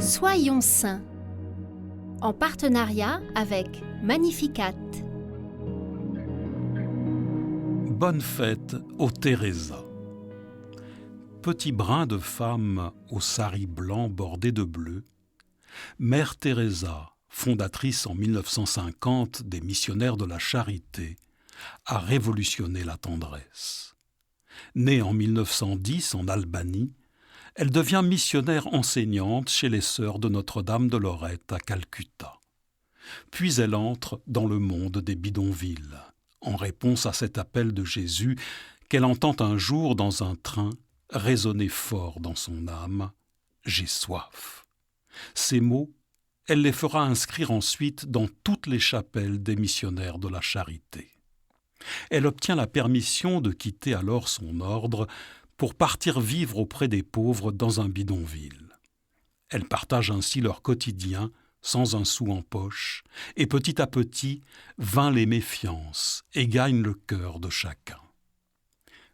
Soyons saints, en partenariat avec Magnificat. Bonne fête aux Teresa. Petit brin de femme au sari blanc bordé de bleu, Mère Teresa, fondatrice en 1950 des missionnaires de la charité, a révolutionné la tendresse. Née en 1910 en Albanie, elle devient missionnaire enseignante chez les sœurs de Notre-Dame de Lorette à Calcutta. Puis elle entre dans le monde des bidonvilles, en réponse à cet appel de Jésus qu'elle entend un jour dans un train résonner fort dans son âme « J'ai soif ». Ces mots, elle les fera inscrire ensuite dans toutes les chapelles des missionnaires de la charité. Elle obtient la permission de quitter alors son ordre pour partir vivre auprès des pauvres dans un bidonville. Elle partage ainsi leur quotidien sans un sou en poche, et petit à petit vainc les méfiances et gagne le cœur de chacun.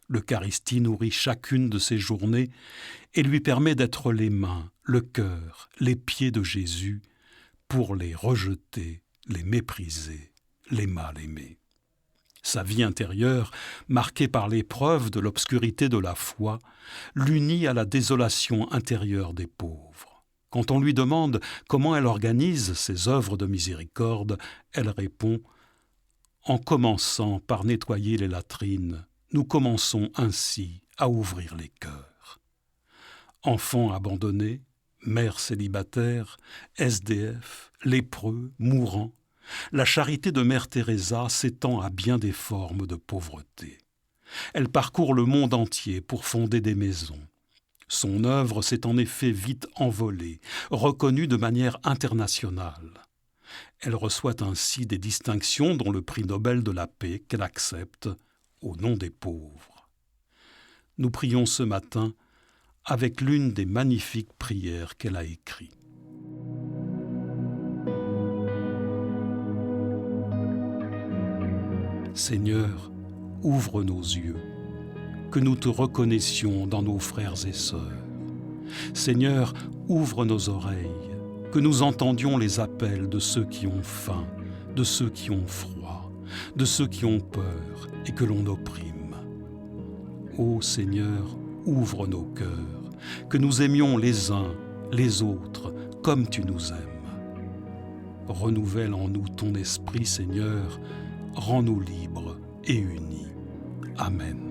L'Eucharistie nourrit chacune de ses journées et lui permet d'être les mains, le cœur, les pieds de Jésus pour les rejeter, les mépriser, les mal aimer. Sa vie intérieure, marquée par l'épreuve de l'obscurité de la foi, l'unit à la désolation intérieure des pauvres. Quand on lui demande comment elle organise ses œuvres de miséricorde, elle répond « En commençant par nettoyer les latrines, nous commençons ainsi à ouvrir les cœurs. » Enfants abandonnés, mères célibataires, SDF, lépreux, mourants, la charité de Mère Teresa s'étend à bien des formes de pauvreté. Elle parcourt le monde entier pour fonder des maisons. Son œuvre s'est en effet vite envolée, reconnue de manière internationale. Elle reçoit ainsi des distinctions dont le prix Nobel de la paix qu'elle accepte au nom des pauvres. Nous prions ce matin avec l'une des magnifiques prières qu'elle a écrites. Seigneur, ouvre nos yeux, que nous te reconnaissions dans nos frères et sœurs. Seigneur, ouvre nos oreilles, que nous entendions les appels de ceux qui ont faim, de ceux qui ont froid, de ceux qui ont peur et que l'on opprime. Ô Seigneur, ouvre nos cœurs, que nous aimions les uns, les autres, comme tu nous aimes. Renouvelle en nous ton esprit, Seigneur, rends-nous libres et unis. Amen.